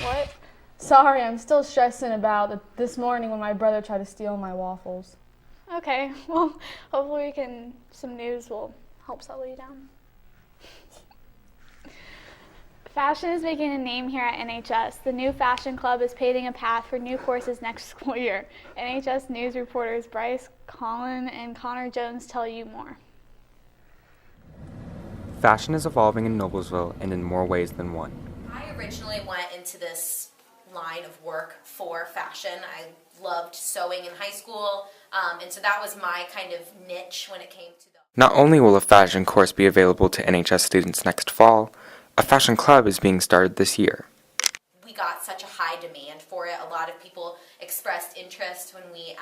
What? Sorry, I'm still stressing about this morning when my brother tried to steal my waffles. Okay, well, hopefully some news will help settle you down. Fashion is making a name here at NHS. The new Fashion Club is paving a path for new courses next school year. NHS News reporters Bryce, Colin, and Connor Jones tell you more. Fashion is evolving in Noblesville and in more ways than one. I originally went into this line of work for fashion. I loved sewing in high school, and so that was my kind of niche when it came to the... Not only will a fashion course be available to NHS students next fall, a fashion club is being started this year. We got such a high demand for it. A lot of people expressed interest when we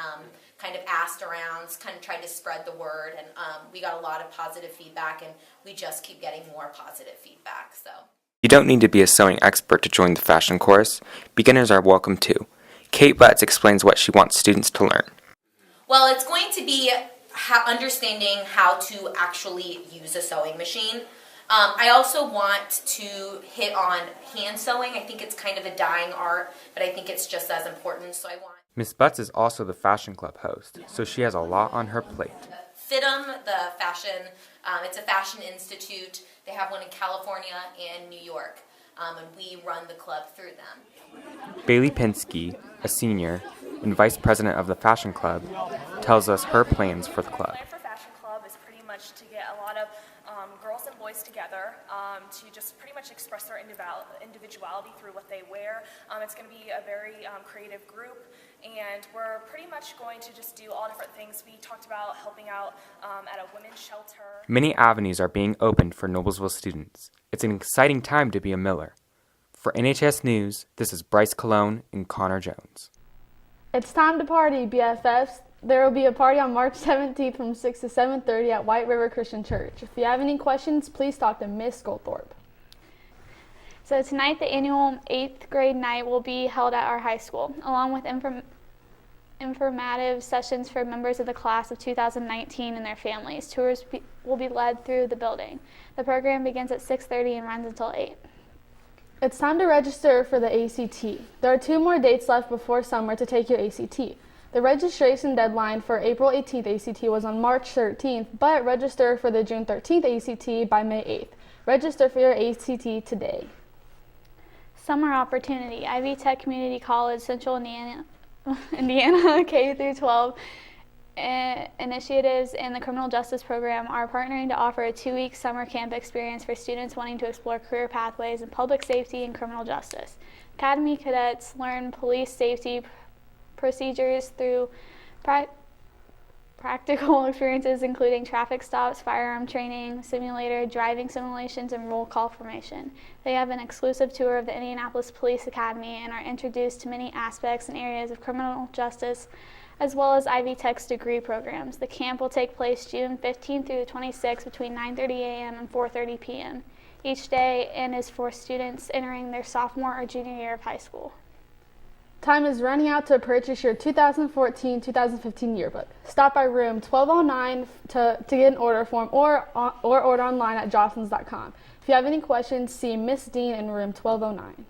kind of asked around, kind of tried to spread the word, and we got a lot of positive feedback, and we just keep getting more positive feedback. So You don't need to be a sewing expert to join the fashion course. Beginners are welcome too. Kate Butts explains what she wants students to learn. Well, it's going to be understanding how to actually use a sewing machine. I also want to hit on hand sewing. I think it's kind of a dying art, but I think it's just as important. So I want... Miss Butts is also the fashion club host, so she has a lot on her plate. FITM, the fashion, it's a fashion institute. They have one in California and New York, and we run the club through them. Bailey Pinsky, a senior and vice president of the fashion club, tells us her plans for the club. The plan for Fashion Club is pretty much to get a lot of girls and boys together to just pretty much express their individuality through what they wear. It's going to be a very creative group, and we're pretty much going to just do all different things. We talked about helping out at a women's shelter. Many avenues are being opened for Noblesville students. It's an exciting time to be a Miller. For NHS News, this is Bryce Colon and Connor Jones. It's time to party, BFFs. There will be a party on March 17th from 6 to 7:30 at White River Christian Church. If you have any questions, please talk to Miss Goldthorpe. So tonight, the annual 8th grade night will be held at our high school, along with informative sessions for members of the class of 2019 and their families. Tours will be led through the building. The program begins at 6:30 and runs until 8. It's time to register for the ACT. There are 2 more dates left before summer to take your ACT. The registration deadline for April 18th ACT was on March 13th, but register for the June 13th ACT by May 8th. Register for your ACT today. Summer opportunity. Ivy Tech Community College, Central Indiana K through 12 initiatives in the criminal justice program are partnering to offer a 2-week summer camp experience for students wanting to explore career pathways in public safety and criminal justice. Academy cadets learn police safety procedures through practical experiences including traffic stops, firearm training, simulator, driving simulations, and roll call formation. They have an exclusive tour of the Indianapolis Police Academy and are introduced to many aspects and areas of criminal justice, as well as Ivy Tech's degree programs. The camp will take place June 15th through the 26th between 9:30 a.m. and 4:30 p.m. each day and is for students entering their sophomore or junior year of high school. Time is running out to purchase your 2014-2015 yearbook. Stop by room 1209 to get an order form or order online at jostens.com. If you have any questions, see Miss Dean in room 1209.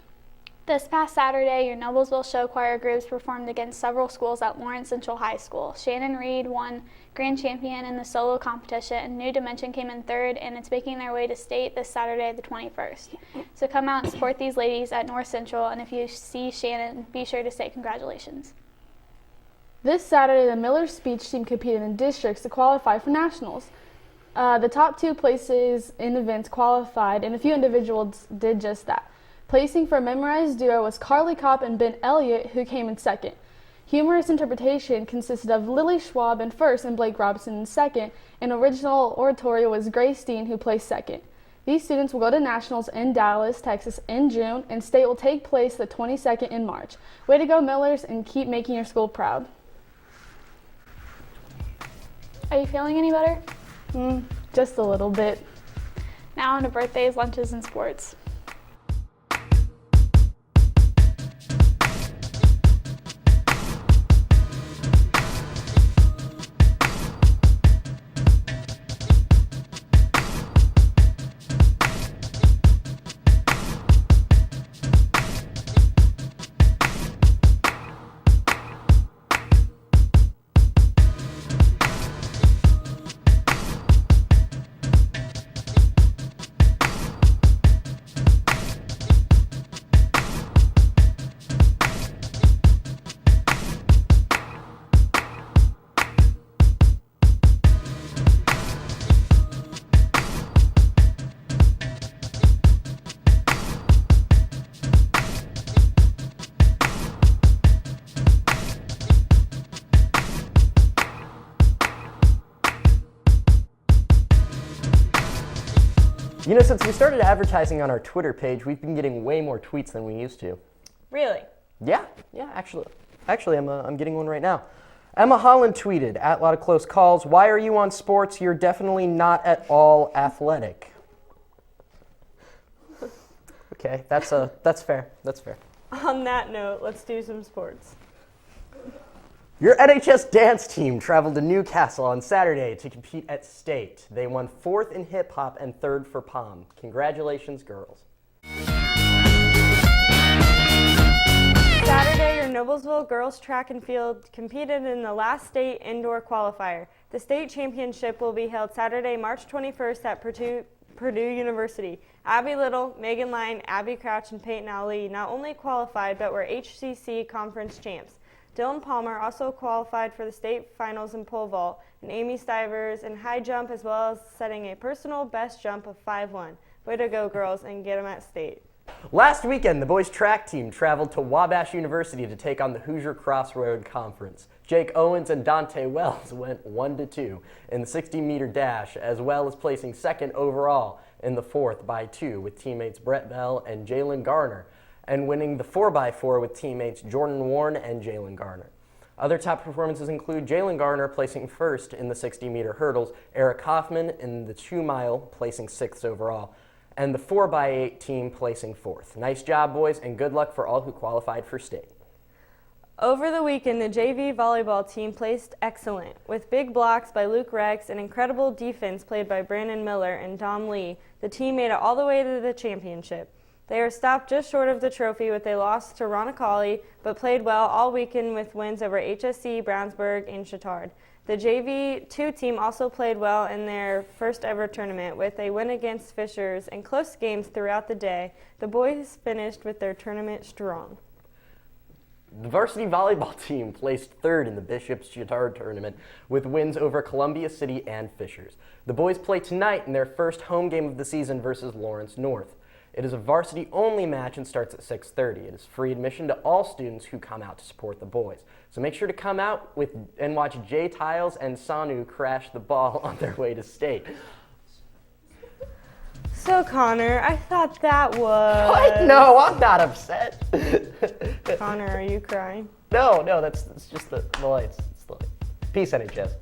This past Saturday, your Noblesville Show Choir groups performed against several schools at Lawrence Central High School. Shannon Reed won grand champion in the solo competition, and New Dimension came in 3rd, and it's making their way to state this Saturday, the 21st. So come out and support these ladies at North Central, and if you see Shannon, be sure to say congratulations. This Saturday, the Miller speech team competed in districts to qualify for nationals. The top 2 places in events qualified, and a few individuals did just that. Placing for a memorized duo was Carly Kopp and Ben Elliott, who came in 2nd. Humorous interpretation consisted of Lily Schwab in 1st and Blake Robinson in 2nd, and original oratory was Grace Dean, who placed 2nd. These students will go to nationals in Dallas, Texas in June, and state will take place the 22nd in March. Way to go, Millers, and keep making your school proud. Are you feeling any better? Just a little bit. Now on to birthdays, lunches, and sports. You know, since we started advertising on our Twitter page, we've been getting way more tweets than we used to. Really? Yeah, actually, I'm getting one right now. Emma Holland tweeted, at a lot of close calls, why are you on sports? You're definitely not at all athletic. Okay, that's fair. That's fair. On that note, let's do some sports. Your NHS dance team traveled to Newcastle on Saturday to compete at state. They won 4th in hip hop and 3rd for pom. Congratulations, girls. Saturday, your Noblesville girls track and field competed in the last state indoor qualifier. The state championship will be held Saturday, March 21st at Purdue University. Abby Little, Megan Line, Abby Crouch, and Peyton Ali not only qualified but were HCC conference champs. Dylan Palmer also qualified for the state finals in pole vault, and Amy Stivers in high jump, as well as setting a personal best jump of 5'1". Way to go, girls, and get them at state. Last weekend, the boys' track team traveled to Wabash University to take on the Hoosier Crossroad Conference. Jake Owens and Dante Wells went 1-2 in the 60-meter dash, as well as placing 2nd overall in the 4th by 2 with teammates Brett Bell and Jalen Garner, and winning the 4x4 with teammates Jordan Warren and Jalen Garner. Other top performances include Jalen Garner placing 1st in the 60-meter hurdles, Eric Hoffman in the 2-mile placing 6th overall, and the 4x8 team placing 4th. Nice job, boys, and good luck for all who qualified for state. Over the weekend, the JV volleyball team placed excellent, with big blocks by Luke Rex and incredible defense played by Brandon Miller and Dom Lee. The team made it all the way to the championship. They were stopped just short of the trophy with a loss to Roncalli, but played well all weekend with wins over HSC, Brownsburg, and Chittard. The JV2 team also played well in their first ever tournament with a win against Fishers and close games throughout the day. The boys finished with their tournament strong. The varsity volleyball team placed 3rd in the Bishop's Chittard tournament with wins over Columbia City and Fishers. The boys play tonight in their first home game of the season versus Lawrence North. It is a varsity-only match and starts at 6:30. It is free admission to all students who come out to support the boys. So make sure to come out and watch Jay Tiles and Sanu crash the ball on their way to state. So, Connor, I thought that was... What? No, I'm not upset. Connor, are you crying? No, that's just the lights. It's the lights. Peace, NHS.